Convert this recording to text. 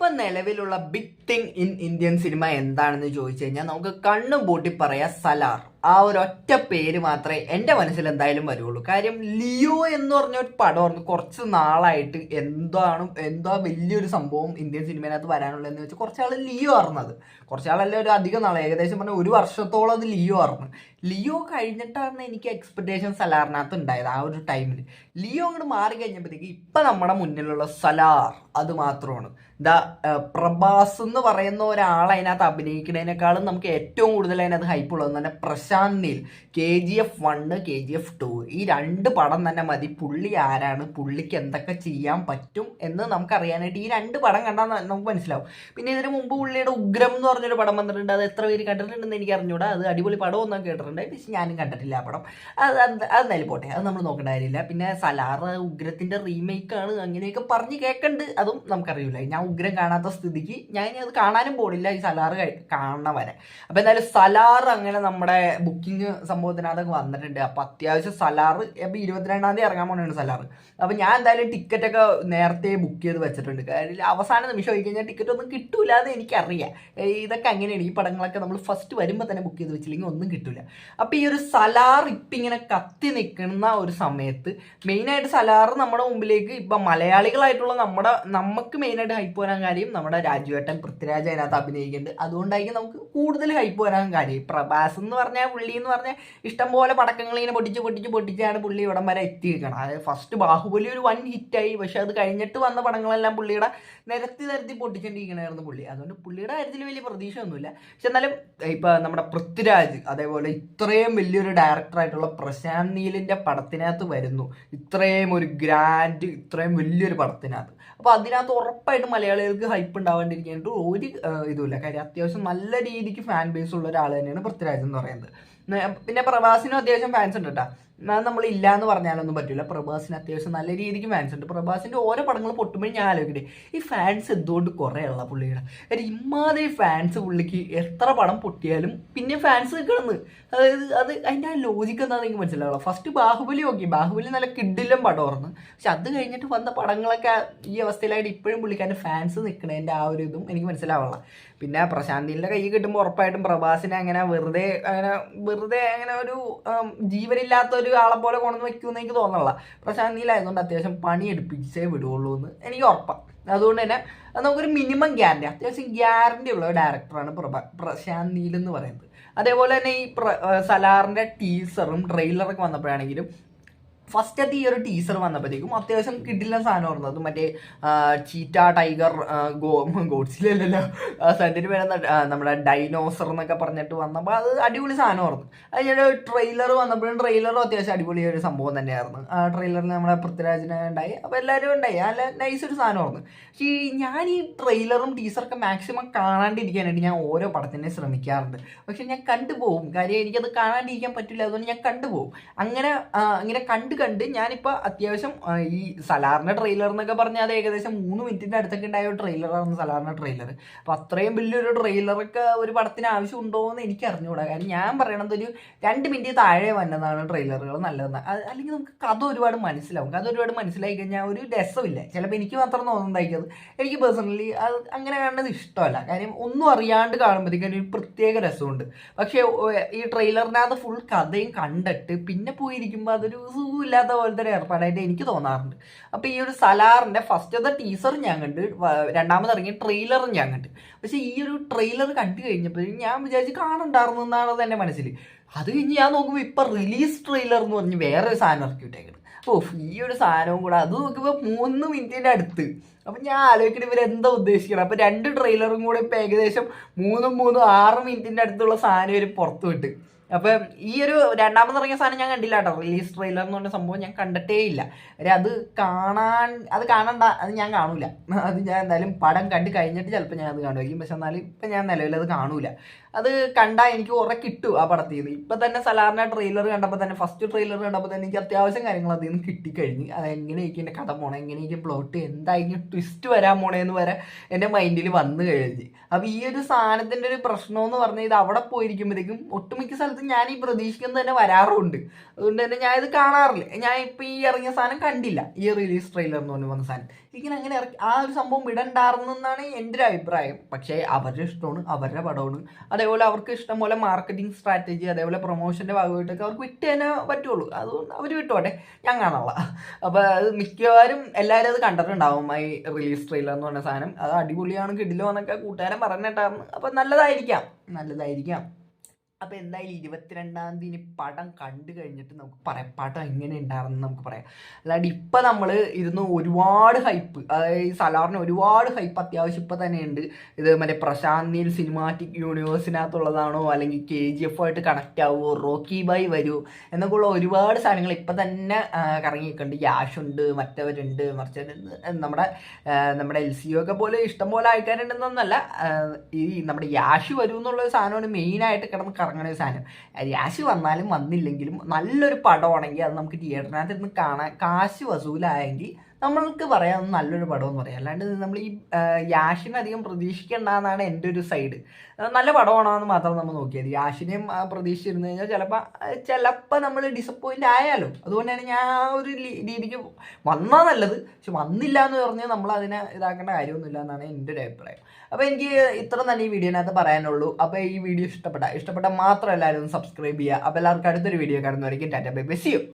ഇപ്പൊ നിലവിലുള്ള big thing in Indian cinema എന്താണെന്ന് ചോദിച്ചു കഴിഞ്ഞാൽ നമുക്ക് കണ്ണും പൂട്ടി പറയാം സലാർ. ആ ഒരു ഒറ്റ പേര് മാത്രമേ എൻ്റെ മനസ്സിൽ എന്തായാലും വരുള്ളൂ. കാര്യം ലിയോ എന്ന് പറഞ്ഞ ഒരു പടമായിരുന്നു കുറച്ച് നാളായിട്ട് എന്തോ വലിയൊരു സംഭവം ഇന്ത്യൻ സിനിമയിനകത്ത് വരാനുള്ളതെന്ന് വെച്ചാൽ കുറച്ചാൾ ലിയോ അറിഞ്ഞത്. കുറച്ചാളല്ല, ഒരു അധികം നാളെ, ഏകദേശം പറഞ്ഞാൽ ഒരു വർഷത്തോളം അത് ലിയോ അറിഞ്ഞു. ലിയോ കഴിഞ്ഞിട്ടാണ് എനിക്ക് എക്സ്പെക്ടേഷൻ സലാറിനകത്ത് ഉണ്ടായത്. ആ ഒരു ടൈമിൽ ലിയോ അങ്ങോട്ട് മാറി കഴിഞ്ഞപ്പോഴത്തേക്ക് ഇപ്പം നമ്മുടെ മുന്നിലുള്ള സലാർ അത് മാത്രമാണ്. പ്രഭാസ് എന്ന് പറയുന്ന ഒരാൾ അതിനകത്ത് അഭിനയിക്കുന്നതിനേക്കാളും നമുക്ക് ഏറ്റവും കൂടുതൽ അതിനകത്ത് ഹൈപ്പ് ഉള്ളത് തന്നെ പ്രശാന്ത് നീൽ. KGF 1, KGF 2 ഈ രണ്ട് പടം തന്നെ മതി പുള്ളി ആരാണ്, പുള്ളിക്ക് എന്തൊക്കെ ചെയ്യാൻ പറ്റും എന്ന് നമുക്കറിയാനായിട്ട്. ഈ രണ്ട് പടം കണ്ടാൽ നമുക്ക് മനസ്സിലാവും. പിന്നെ ഇതിന് മുമ്പ് പുള്ളിയുടെ ഉഗ്രം എന്ന് പറഞ്ഞൊരു പടം വന്നിട്ടുണ്ട്. അത് എത്ര പേര് കണ്ടിട്ടുണ്ടെന്ന് എനിക്ക് അറിഞ്ഞൂടാ. അത് അടിപൊളി പടം ഒന്നും കേട്ടിട്ടുണ്ട്, പക്ഷെ ഞാനും കണ്ടിട്ടില്ല ആ പടം. അത് എന്തായാലും പോട്ടെ, അത് നമ്മൾ നോക്കേണ്ട കാര്യമില്ല. പിന്നെ സലാർ ഉഗ്രത്തിന്റെ റീമേക്കാണ് അങ്ങനെയൊക്കെ പറഞ്ഞ് കേൾക്കുന്നുണ്ട്, അതും നമുക്കറിയില്ല. ഞാൻ ഉഗ്രം കാണാത്ത സ്ഥിതിക്ക് ഞാൻ അത് കാണാനും പോടില്ല ഈ സലാർ കാണണ വരെ. അപ്പൊ എന്തായാലും സലാർ അങ്ങനെ നമ്മുടെ ബുക്കിംഗ് സംഭവത്തിനകത്തൊക്കെ വന്നിട്ടുണ്ട്. അപ്പൊ അത്യാവശ്യം സലാർ ഇപ്പൊ 22-ാം തീയതി ഇറങ്ങാൻ പോകണാണ് സലാർ. അപ്പൊ ഞാൻ എന്തായാലും ടിക്കറ്റ് ഒക്കെ നേരത്തെ ബുക്ക് ചെയ്ത് വെച്ചിട്ടുണ്ട്. കാര്യം അവസാന നിമിഷം ആയി കഴിഞ്ഞാൽ ടിക്കറ്റ് ഒന്നും കിട്ടൂല എന്ന് എനിക്കറിയാം. ഇതൊക്കെ അങ്ങനെയാണ്, ഈ പടങ്ങളൊക്കെ നമ്മൾ ഫസ്റ്റ് വരുമ്പോൾ തന്നെ ബുക്ക് ചെയ്ത് വെച്ചില്ലെങ്കിൽ ഒന്നും കിട്ടൂല. അപ്പൊ ഈ ഒരു സലാർ ഇപ്പം ഇങ്ങനെ കത്തി നിൽക്കുന്ന ഒരു സമയത്ത് മെയിനായിട്ട് സലാർ നമ്മുടെ മുമ്പിലേക്ക് ഇപ്പൊ മലയാളികളായിട്ടുള്ള നമുക്ക് മെയിനായിട്ട് ഹൈപ്പ് വരാൻ കാര്യം നമ്മുടെ രാജുവേട്ടൻ പൃഥ്വിരാജ് അതിനകത്ത് അഭിനയിക്കുന്നുണ്ട്. അതുകൊണ്ടായിരിക്കും നമുക്ക് കൂടുതൽ ഹൈപ്പ് വരാൻ കാര്യം. പ്രഭാസ് എന്ന് പറഞ്ഞാൽ പുള്ളി എന്ന് പറഞ്ഞാൽ ഇഷ്ടംപോലെ പടക്കങ്ങൾ ഇങ്ങനെ പൊട്ടിച്ചാണ് പുള്ളി ഇവിടം വരെ എത്തിയിരിക്കണം. അതായത് ഫസ്റ്റ് ബാഹുബലി ഒരു 1 ഹിറ്റായി, പക്ഷെ അത് കഴിഞ്ഞിട്ട് വന്ന പടങ്ങളെല്ലാം പുള്ളിയുടെ നിരത്തി പൊട്ടിച്ചോണ്ടിരിക്കണമായിരുന്നു പുള്ളി. അതുകൊണ്ട് പുള്ളിയുടെ കാര്യത്തിൽ വലിയ പ്രതീക്ഷ ഒന്നുമില്ല. പക്ഷെ എന്നാലും ഇപ്പൊ നമ്മുടെ പൃഥ്വിരാജ് അതേപോലെ ഇത്രയും വലിയൊരു ഡയറക്ടറായിട്ടുള്ള പ്രശാന്ത് നീലിന്റെ പടത്തിനകത്ത് വരുന്നു, ഇത്രയും ഒരു ഗ്രാൻഡ് ഇത്രയും വലിയൊരു പടത്തിനകത്ത്. അപ്പൊ അതിനകത്ത് ഉറപ്പായിട്ടും മലയാളികൾക്ക് ഹൈപ്പ് ഉണ്ടാവാണ്ടിരിക്കാനായിട്ട് ഒരു ഇതുമില്ല. കാര്യം അത്യാവശ്യം നല്ല രീതിക്ക് ഫാൻ ബേസ് ഉള്ള ഒരാൾ തന്നെയാണ് പൃഥ്വിരാജ് എന്ന് പറയുന്നത്. പിന്നെ പ്രഭാസിനും അത്യാവശ്യം ഫാൻസ് ഉണ്ട് കേട്ടോ, നമ്മൾ ഇല്ല എന്ന് പറഞ്ഞാലൊന്നും പറ്റില്ല. പ്രഭാസിന് അത്യാവശ്യം നല്ല രീതിക്ക് ഫാൻസ് ഉണ്ട്. പ്രഭാസിന്റെ ഓരോ പടങ്ങൾ പൊട്ടുമ്പോഴും ഞാൻ ആലോചിക്കട്ടെ, ഈ ഫാൻസ് എന്തുകൊണ്ട് കുറേ ഉള്ള പുള്ളിയുടെ. ഇമ്മാതിരി ഫാൻസ് പുള്ളിക്ക് എത്ര പടം പൊട്ടിയാലും പിന്നെ ഫാൻസ് നിൽക്കണമെന്ന്. അതായത് അതിൻ്റെ ആ ലോജിക്ക് എന്താണെന്ന് എനിക്ക് മനസ്സിലാവുള്ളൂ. ഫസ്റ്റ് ബാഹുബലി നോക്കി, ബാഹുബലി നല്ല കിഡിലും പടമായിരുന്നു. പക്ഷെ അത് കഴിഞ്ഞിട്ട് വന്ന പടങ്ങളൊക്കെ ഈ അവസ്ഥയിലായിട്ട് ഇപ്പോഴും പുള്ളിക്കാരൻ്റെ ഫാൻസ് നിൽക്കണതിൻ്റെ ആ ഒരു ഇതും എനിക്ക് മനസ്സിലാവുള്ള. പിന്നെ പ്രശാന്തിൻ്റെ കൈ കിട്ടുമ്പോൾ ഉറപ്പായിട്ടും പ്രഭാസിനെ അങ്ങനെ വെറുതെ അങ്ങനെ ഒരു ജീവനില്ലാത്ത ഒരു ആളെ പോലെ കൊണ്ടുവന്ന് വെക്കുമെന്ന് എനിക്ക് തോന്നുന്നില്ല. പ്രശാന്ത് നീലായതുകൊണ്ട് അത്യാവശ്യം പണി എടുപ്പിച്ചേ വിടുകയുള്ളൂ എന്ന് എനിക്ക് ഉറപ്പാണ്. അതുകൊണ്ട് തന്നെ നമുക്കൊരു മിനിമം ഗ്യാരണ്ടി, അത്യാവശ്യം ഗ്യാരണ്ടി ഉള്ള ഒരു ഡയറക്ടറാണ് പ്രശാന്ത് നീൽ എന്ന് പറയുന്നത്. അതേപോലെ തന്നെ ഈ സലാറിന്റെ ടീസറും ട്രെയിലറൊക്കെ വന്നപ്പോഴാണെങ്കിലും ഫസ്റ്റത്തെ ഈ ഒരു ടീസർ വന്നപ്പോഴത്തേക്കും അത്യാവശ്യം കിടിലൻ സാധനം ഓർന്നത്. മറ്റേ ചീറ്റ ടൈഗർ ഗോഡ്സിലല്ലോ സാധനത്തിന് പേര് നമ്മുടെ ഡൈനോസർ എന്നൊക്കെ പറഞ്ഞിട്ട് വന്നപ്പോൾ അത് അടിപൊളി സാധനം ഓർന്നു. അതിൻ്റെ ട്രെയിലർ വന്നപ്പോഴും ട്രെയിലറും അത്യാവശ്യം അടിപൊളി ഒരു സംഭവം തന്നെയായിരുന്നു. ആ ട്രെയിലറിൽ നമ്മുടെ പൃഥ്വിരാജിനെ ഉണ്ടായി, അപ്പോൾ എല്ലാവരും ഉണ്ടായി, നല്ല നൈസ് ഒരു സാധനം ഓർന്നു. പക്ഷേ ഞാൻ ഈ ട്രെയിലറും ടീസറൊക്കെ മാക്സിമം കാണാണ്ടിരിക്കാനായിട്ട് ഞാൻ ഓരോ പടത്തിനെ ശ്രമിക്കാറുണ്ട്. പക്ഷെ ഞാൻ കണ്ടുപോകും, കാര്യം എനിക്കത് കാണാണ്ടിരിക്കാൻ പറ്റില്ല. അതുകൊണ്ട് ഞാൻ കണ്ടുപോകും. അങ്ങനെ കണ്ട് ഞാനിപ്പോൾ അത്യാവശ്യം ഈ സലാറിന്റെ ട്രെയിലർ എന്നൊക്കെ പറഞ്ഞാൽ അത് ഏകദേശം 3 മിനിറ്റിന്റെ അടുത്തൊക്കെ ഉണ്ടായ ഒരു ട്രെയിലറാണ് സലാറിന്റെ ട്രെയിലർ. അപ്പൊ അത്രയും വലിയൊരു ട്രെയിലറൊക്കെ ഒരു പടത്തിന് ആവശ്യം ഉണ്ടോ എന്ന് എനിക്ക് അറിഞ്ഞുകൂടാ. കാരണം ഞാൻ പറയണത് ഒരു 2 മിനിറ്റ് താഴെ വന്നതാണ് ട്രെയിലറുകൾ നല്ലതെന്ന്. അല്ലെങ്കിൽ നമുക്ക് കഥ ഒരുപാട് മനസ്സിലാവും. കഥ ഒരുപാട് മനസ്സിലായി കഴിഞ്ഞാൽ ഒരു രസമില്ല. ചിലപ്പോൾ എനിക്ക് മാത്രം തോന്നുന്നുണ്ടാക്കിയത്. എനിക്ക് പേഴ്സണലി അത് അങ്ങനെ കാണുന്നത് ഇഷ്ടമല്ല. കാര്യം ഒന്നും അറിയാണ്ട് കാണുമ്പോഴത്തേക്കും ഒരു പ്രത്യേക രസമുണ്ട്. പക്ഷേ ഈ ട്രെയിലറിനകത്ത് ഫുൾ കഥയും കണ്ടിട്ട് പിന്നെ പോയിരിക്കുമ്പോൾ അതൊരു ഇല്ലാത്ത പോലത്തെ ഒരു ഏർപ്പാടായിട്ട് എനിക്ക് തോന്നാറുണ്ട്. അപ്പൊ ഈ ഒരു സലാറിന്റെ ഫസ്റ്റത്തെ ടീസറും ഞാൻ കണ്ട്, രണ്ടാമത് ഇറങ്ങിയ ട്രെയിലറും ഞാൻ കണ്ട്. പക്ഷെ ഈ ഒരു ട്രെയിലർ കണ്ടു കഴിഞ്ഞപ്പോഴും ഞാൻ വിചാരിച്ച് കാണുന്നുണ്ടായിരുന്നു എന്നാണ് എൻ്റെ മനസ്സിൽ. അത് കഴിഞ്ഞ് ഞാൻ നോക്കുമ്പോൾ ഇപ്പൊ റിലീസ് ട്രെയിലർ എന്ന് പറഞ്ഞ് വേറെ ഒരു സാധനം ഇറക്കി വിട്ടേക്കണം. ഈ ഒരു സാധനവും കൂടെ അത് നോക്കുമ്പോൾ 3 മിനിറ്റിന്റെ അടുത്ത്. അപ്പൊ ഞാൻ ആലോചിക്കണം ഇവരെന്താ ഉദ്ദേശിക്കണം. അപ്പൊ 2 ട്രെയിലറും കൂടെ ഇപ്പൊ ഏകദേശം 6 മിനിറ്റിന്റെ അടുത്തുള്ള സാധനം ഇവർ പുറത്തു വിട്ട്. അപ്പൊ ഈ ഒരു രണ്ടാമത് ഇറങ്ങിയ സാധനം ഞാൻ കണ്ടില്ല കേട്ടോ. റിലീസ് ട്രെയിലർ എന്ന് പറഞ്ഞ സംഭവം ഞാൻ കണ്ടിട്ടേ ഇല്ല. അത് കാണണ്ട, അത് ഞാൻ കാണൂല. അത് ഞാൻ എന്തായാലും പടം കണ്ട് കഴിഞ്ഞിട്ട് ചിലപ്പോൾ ഞാൻ അത് കാണുമായിരിക്കും. പക്ഷെ എന്നാലും ഇപ്പം ഞാൻ നിലവിൽ അത് കാണൂല. അത് കണ്ടാൽ എനിക്ക് കുറെ കിട്ടും ആ പടത്തിൽ നിന്ന്. ഇപ്പം തന്നെ സലാറിന്റെ ട്രെയിലർ കണ്ടപ്പോൾ തന്നെ, ഫസ്റ്റ് ട്രെയിലർ കണ്ടപ്പോൾ തന്നെ എനിക്ക് അത്യാവശ്യം കാര്യങ്ങൾ അതിൽ നിന്ന് കിട്ടിക്കഴിഞ്ഞ്. അത് എങ്ങനെയൊക്കെ എൻ്റെ കഥ പോണേ, എങ്ങനെയൊക്കെ പ്ലോട്ട്, എന്തായിരിക്കും ട്വിസ്റ്റ് വരാൻ പോണേന്ന് വരെ എൻ്റെ മൈൻഡിൽ വന്നു കഴിഞ്ഞ്. അപ്പം ഈ ഒരു സാധനത്തിൻ്റെ ഒരു പ്രശ്നം എന്ന് പറഞ്ഞാൽ ഇത് അവിടെ പോയിരിക്കുമ്പോഴത്തേക്കും ഒട്ടുമിക്ക സ്ഥലത്ത് കാലത്ത് ഞാൻ ഈ പ്രതീക്ഷിക്കുന്നത് തന്നെ വരാറുണ്ട്. അതുകൊണ്ട് തന്നെ ഞാൻ ഇത് കാണാറില്ല. ഞാൻ ഇപ്പം ഈ ഇറങ്ങിയ സാധനം കണ്ടില്ല, ഈ റിലീസ് ട്രെയിലർ എന്ന് പറഞ്ഞ് വന്ന സാധനം. ഇങ്ങനെ അങ്ങനെ ഇറക്കി ആ ഒരു സംഭവം ഇടണ്ടായിരുന്നെന്നാണ് എൻ്റെ ഒരു അഭിപ്രായം. പക്ഷേ അവരുടെ ഇഷ്ടമാണ്, അവരുടെ പടമാണ്. അതേപോലെ അവർക്ക് ഇഷ്ടം പോലെ മാർക്കറ്റിംഗ് സ്ട്രാറ്റജി, അതേപോലെ പ്രൊമോഷൻ്റെ ഭാഗമായിട്ടൊക്കെ അവർക്ക് വിട്ട് തന്നെ പറ്റുള്ളൂ. അതുകൊണ്ട് അവർ വിട്ടോട്ടെ, ഞാൻ കാണാനുള്ള. അപ്പോൾ അത് മിക്കവാറും എല്ലാവരും അത് കണ്ടിട്ടുണ്ടാവും, ഈ റിലീസ് ട്രെയിലർ എന്ന് പറഞ്ഞ സാധനം. അത് അടിപൊളിയാണ്, കിടിലോ എന്നൊക്കെ കൂട്ടുകാരൻ പറഞ്ഞിട്ടായിരുന്നു. അപ്പോൾ നല്ലതായിരിക്കാം. അപ്പോൾ എന്തായാലും 22-ാം തീയതി പടം കണ്ടു കഴിഞ്ഞിട്ട് നമുക്ക് പറയാം പടം എങ്ങനെ ഉണ്ടായിരുന്നു നമുക്ക് പറയാം. അല്ലാണ്ട് ഇപ്പം നമ്മൾ ഇരുന്ന് ഒരുപാട് ഹൈപ്പ്, അതായത് ഈ സലാറിന് ഒരുപാട് ഹൈപ്പ് അത്യാവശ്യം ഇപ്പം തന്നെ ഉണ്ട്. ഇത് മറ്റേ പ്രശാന്ത് നീൽ സിനിമാറ്റിക് യൂണിവേഴ്സിനകത്തുള്ളതാണോ, അല്ലെങ്കിൽ KGF ആയിട്ട് കണക്റ്റ് ആവുമോ, റോക്കി ബൈ വരുമോ എന്നൊക്കെയുള്ള ഒരുപാട് സാധനങ്ങൾ ഇപ്പം തന്നെ കറങ്ങിയിട്ടുണ്ട്. യാഷുണ്ട്, മറ്റവരുണ്ട്, മറിച്ചവരുണ്ട്, നമ്മുടെ LCO ഒക്കെ പോലെ ഇഷ്ടംപോലെ ആൾക്കാരുണ്ടെന്നൊന്നല്ല, ഈ നമ്മുടെ യാഷ് വരും എന്നുള്ള സാധനമാണ് മെയിനായിട്ട് കിടന്ന് അങ്ങനെ ഒരു സാധനം. യാഷ് വന്നാലും വന്നില്ലെങ്കിലും നല്ലൊരു പടമാണെങ്കിൽ അത് നമുക്ക് തിയേറ്ററിനകത്ത് ഇരുന്ന് കാണാൻ കാശ് വസൂലായെങ്കിൽ നമ്മൾക്ക് പറയാം നല്ലൊരു പടം എന്ന് പറയാം. അല്ലാണ്ട് നമ്മൾ ഈ യാഷിനെ അധികം പ്രതീക്ഷിക്കേണ്ടെന്നാണ് എൻ്റെ ഒരു സൈഡ്. നല്ല പടമാണോ എന്ന് മാത്രം നമ്മൾ നോക്കിയത്. യാഷിനെയും പ്രതീക്ഷിച്ചിരുന്നു കഴിഞ്ഞാൽ ചിലപ്പോൾ നമ്മൾ ഡിസപ്പോയിൻ്റ് ആയാലോ. അതുകൊണ്ടാണ് ഞാൻ ആ ഒരു രീതിക്ക് വന്നാൽ നല്ലത്. പക്ഷെ വന്നില്ല എന്ന് പറഞ്ഞാൽ നമ്മൾ അതിനെ ഇതാക്കേണ്ട കാര്യമൊന്നുമില്ല എന്നാണ് എൻ്റെ ഒരു അഭിപ്രായം. അപ്പോൾ എനിക്ക് ഇത്ര തന്നെ ഈ വീഡിയോനകത്ത് പറയാനുള്ളൂ. അപ്പോൾ ഈ വീഡിയോ ഇഷ്ടപ്പെട്ട മാത്രം എല്ലാവരും സബ്സ്ക്രൈബ് ചെയ്യുക. അപ്പോൾ എല്ലാവർക്കും അടുത്തൊരു വീഡിയോ കാണുന്നവരേക്കും tata bye bye, see U.